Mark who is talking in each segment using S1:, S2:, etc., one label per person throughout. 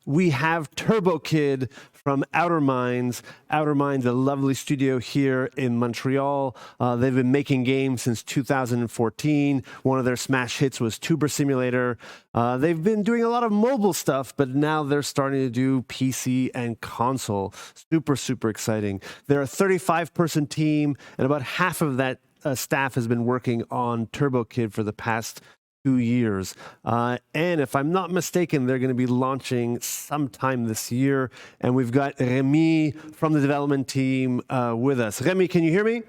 S1: we have Turbo Kid from Outerminds. Outerminds, a lovely studio here in Montreal. They've been making games since 2014. One of their smash hits was Tuber Simulator. They've been doing a lot of mobile stuff, but now they're starting to do PC and console. Super, super exciting. They're a 35-person team, and about half of that staff has been working on Turbo Kid for the past 2 years. And if I'm not mistaken, they're going to be launching sometime this year. And we've got Remi from the development team with us. Remi, can you hear me?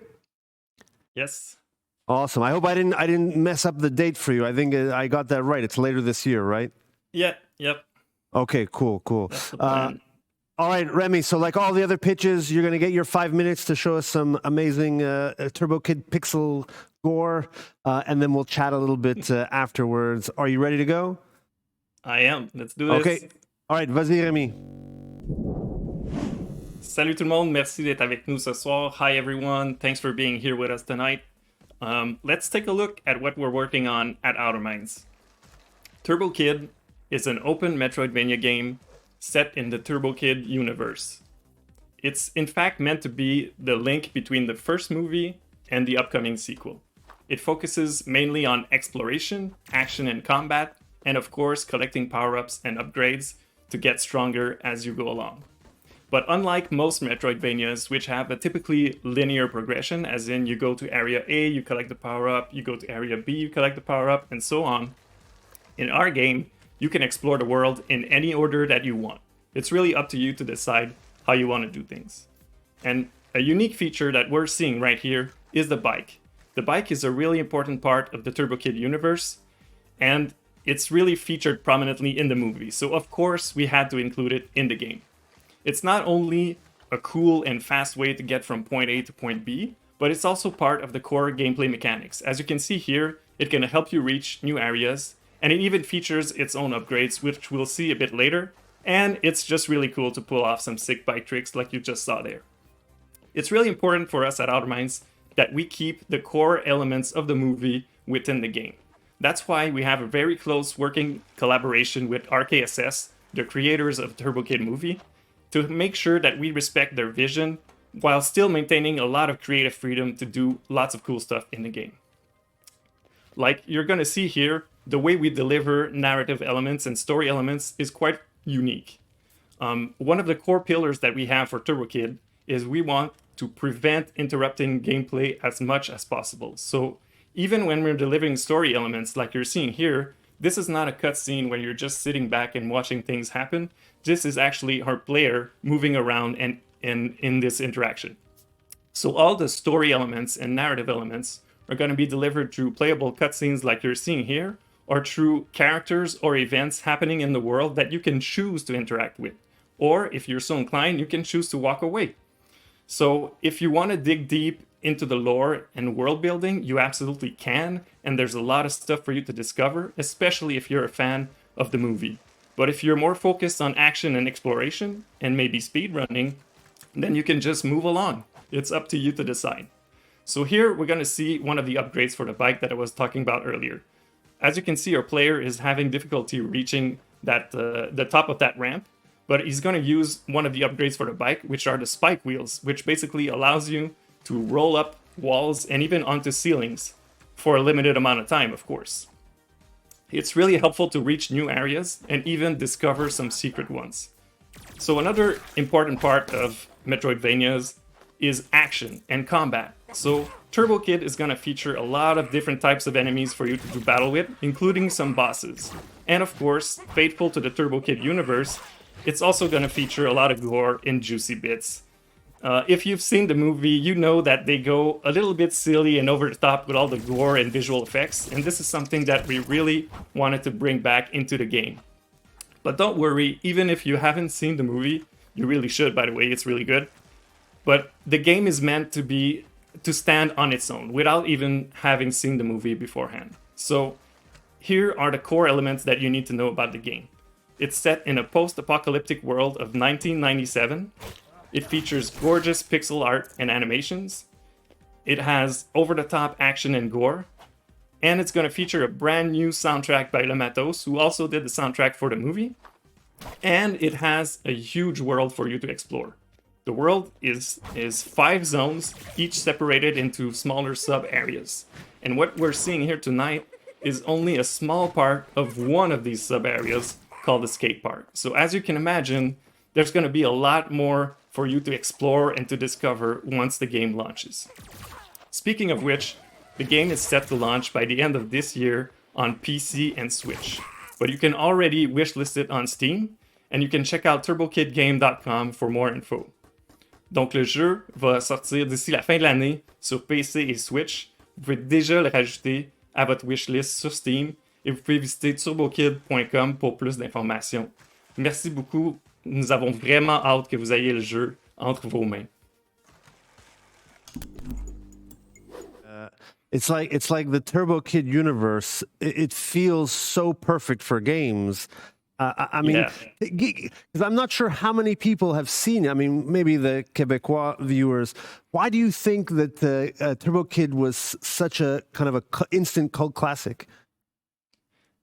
S2: Yes.
S1: Awesome. I hope I didn't mess up the date for you. I think I got that right. It's later this year, right?
S2: Yeah. Yep.
S1: Okay, cool.
S2: That's the plan.
S1: All right, Remi, so like all the other pitches, you're going to get your 5 minutes to show us some amazing Turbo Kid pixel gore, and then we'll chat a little bit afterwards. Are you ready to go?
S2: I am. Let's do this.
S1: Okay. All right, vas-y, Remi.
S2: Salut tout le monde. Merci d'être avec nous ce soir. Hi, everyone. Thanks for being here with us tonight. Let's take a look at what we're working on at Outerminds. Turbo Kid is an open Metroidvania game set in the Turbo Kid universe. It's in fact meant to be the link between the first movie and the upcoming sequel. It focuses mainly on exploration, action and combat, and of course collecting power-ups and upgrades to get stronger as you go along. But unlike most Metroidvanias, which have a typically linear progression, as in you go to area A, you collect the power-up, you go to area B, you collect the power-up, and so on, in our game, you can explore the world in any order that you want. It's really up to you to decide how you want to do things. And a unique feature that we're seeing right here is the bike. The bike is a really important part of the Turbo Kid universe, and it's really featured prominently in the movie. So of course we had to include it in the game. It's not only a cool and fast way to get from point A to point B, but it's also part of the core gameplay mechanics. As you can see here, it can help you reach new areas, and it even features its own upgrades, which we'll see a bit later. And it's just really cool to pull off some sick bike tricks like you just saw there. It's really important for us at Outerminds that we keep the core elements of the movie within the game. That's why we have a very close working collaboration with RKSS, the creators of the Turbo Kid movie, to make sure that we respect their vision while still maintaining a lot of creative freedom to do lots of cool stuff in the game. Like you're going to see here, the way we deliver narrative elements and story elements is quite unique. One of the core pillars that we have for Turbo Kid is we want to prevent interrupting gameplay as much as possible. So even when we're delivering story elements like you're seeing here, this is not a cutscene where you're just sitting back and watching things happen. This is actually our player moving around and in this interaction. So all the story elements and narrative elements are going to be delivered through playable cutscenes like you're seeing here, or through characters or events happening in the world that you can choose to interact with. Or if you're so inclined, you can choose to walk away. So if you want to dig deep into the lore and world building, you absolutely can, and there's a lot of stuff for you to discover, especially if you're a fan of the movie. But if you're more focused on action and exploration, and maybe speedrunning, then you can just move along. It's up to you to decide. So here we're going to see one of the upgrades for the bike that I was talking about earlier. As you can see, our player is having difficulty reaching the top of that ramp, but he's going to use one of the upgrades for the bike, which are the spike wheels, which basically allows you to roll up walls and even onto ceilings for a limited amount of time, of course. It's really helpful to reach new areas and even discover some secret ones. So another important part of Metroidvanias is action and combat. So Turbo Kid is going to feature a lot of different types of enemies for you to do battle with, including some bosses. And of course, faithful to the Turbo Kid universe, it's also going to feature a lot of gore and juicy bits. If you've seen the movie, you know that they go a little bit silly and over the top with all the gore and visual effects, and this is something that we really wanted to bring back into the game. But don't worry, even if you haven't seen the movie, you really should, by the way, it's really good. But the game is meant to stand on its own without even having seen the movie beforehand. So here are the core elements that you need to know about the game. It's set in a post-apocalyptic world of 1997. It features gorgeous pixel art and animations. It has over-the-top action and gore. And it's going to feature a brand new soundtrack by Le Matos, who also did the soundtrack for the movie. and it has a huge world for you to explore. The world is 5 zones, each separated into smaller sub areas. And what we're seeing here tonight is only a small part of one of these sub areas called the skate park. So as you can imagine, there's going to be a lot more for you to explore and to discover once the game launches. Speaking of which, the game is set to launch by the end of this year on PC and Switch. But you can already wishlist it on Steam, and you can check out turbokidgame.com for more info. Donc le jeu va sortir d'ici la fin de l'année sur PC et Switch. Vous pouvez déjà le rajouter à votre wishlist sur Steam et vous pouvez visiter turbokid.com pour plus d'informations. Merci beaucoup. Nous avons vraiment hâte que vous ayez le jeu entre vos mains.
S1: It's like the Turbo Kid universe. It feels so perfect for games. I mean, because I'm not sure how many people have seen it. I mean, maybe the Quebecois viewers. Why do you think that Turbo Kid was such a kind of a instant cult classic?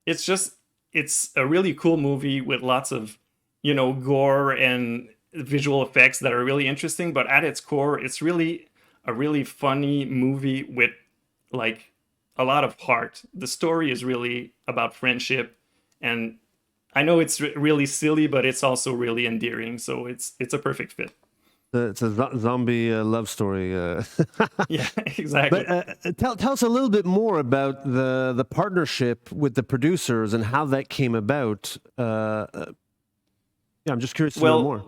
S2: It's a really cool movie with lots of, gore and visual effects that are really interesting. But at its core, it's really a really funny movie with like a lot of heart. The story is really about friendship, and I know it's really silly, but it's also really endearing. So it's a perfect fit.
S1: It's a zombie love story.
S2: Yeah, exactly.
S1: But tell us a little bit more about the partnership with the producers and how that came about. Yeah, I'm just curious to know more.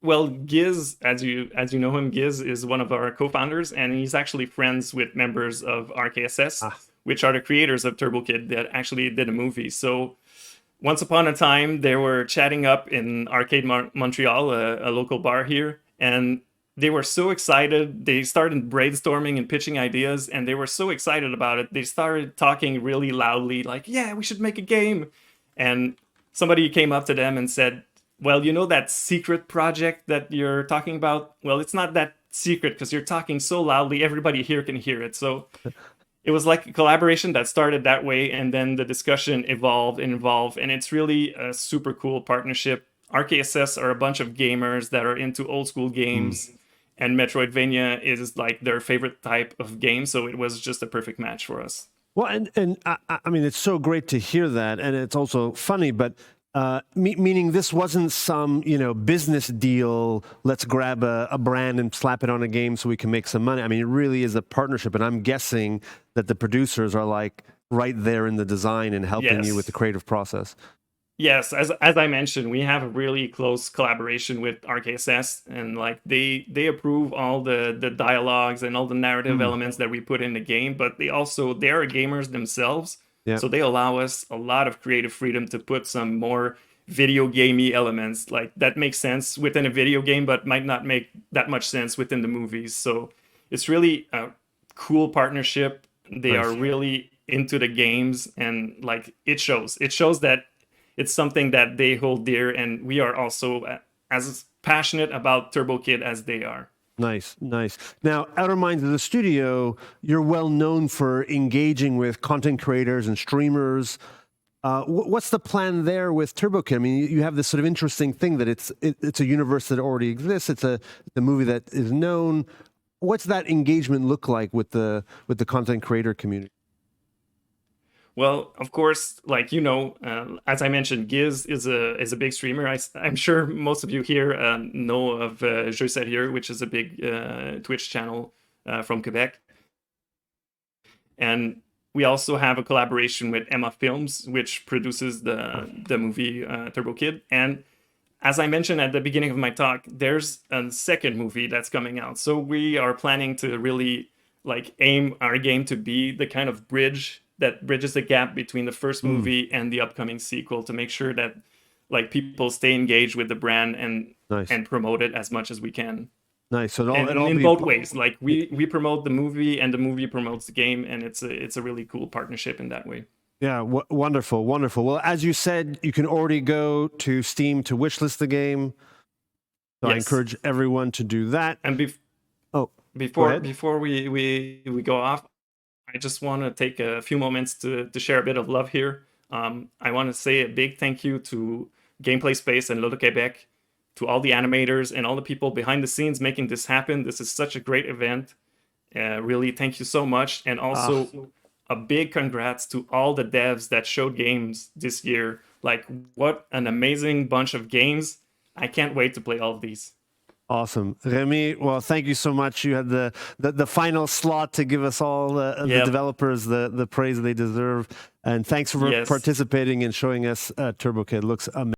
S2: Well, Giz, as you know him, Giz is one of our co-founders, and he's actually friends with members of RKSS, which are the creators of Turbo Kid that actually did a movie. So once upon a time, they were chatting up in Arcade Montreal, a local bar here, and they were so excited. They started brainstorming and pitching ideas, and they were so excited about it. They started talking really loudly, like, yeah, we should make a game. And somebody came up to them and said, well, you know that secret project that you're talking about? Well, it's not that secret because you're talking so loudly, everybody here can hear it. So it was like a collaboration that started that way, and then the discussion evolved, and it's really a super cool partnership. RKSS are a bunch of gamers that are into old school games, and Metroidvania is like their favorite type of game, so it was just a perfect match for us.
S1: Well, and I mean, it's so great to hear that, and it's also funny, but meaning this wasn't some business deal. Let's grab a brand and slap it on a game so we can make some money. I mean, it really is a partnership, and I'm guessing that the producers are like right there in the design and helping you with the creative process.
S2: Yes, as I mentioned, we have a really close collaboration with RKSS, and like they approve all the dialogues and all the narrative elements that we put in the game, but they are gamers themselves. Yeah. So they allow us a lot of creative freedom to put some more video gamey elements like that make sense within a video game, but might not make that much sense within the movies. So it's really a cool partnership. They are really into the games, and like it shows that it's something that they hold dear, and we are also as passionate about Turbo Kid as they are.
S1: Nice. Now, Outerminds as a studio, you're well known for engaging with content creators and streamers. What's the plan there with Turbo Kid? I mean, you have this sort of interesting thing that it's a universe that already exists. It's a movie that is known. What's that engagement look like with the content creator community?
S2: Well, of course, like as I mentioned, Giz is a big streamer. I'm sure most of you here know of Je Sais Here, which is a big Twitch channel from Quebec. And we also have a collaboration with Emma Films, which produces the movie Turbo Kid. And as I mentioned at the beginning of my talk, there's a second movie that's coming out. So we are planning to really like aim our game to be the kind of bridge that bridges the gap between the first movie and the upcoming sequel, to make sure that like people stay engaged with the brand and promote it as much as we can.
S1: Nice. So
S2: in both ways, like we promote the movie and the movie promotes the game, and it's a really cool partnership in that way.
S1: Yeah, wonderful. Well, as you said, you can already go to Steam to wishlist the game. So I encourage everyone to do that.
S2: And before we go off, I just want to take a few moments to share a bit of love here. I want to say a big thank you to Gameplay Space and Loto-Québec, to all the animators and all the people behind the scenes making this happen. This is such a great event. Really, thank you so much. And also, a big congrats to all the devs that showed games this year. Like, what an amazing bunch of games. I can't wait to play all of these.
S1: Awesome. Remi, well, thank you so much. You had the final slot to give us all the developers the praise they deserve. And thanks for participating and showing us Turbo Kid. Looks amazing.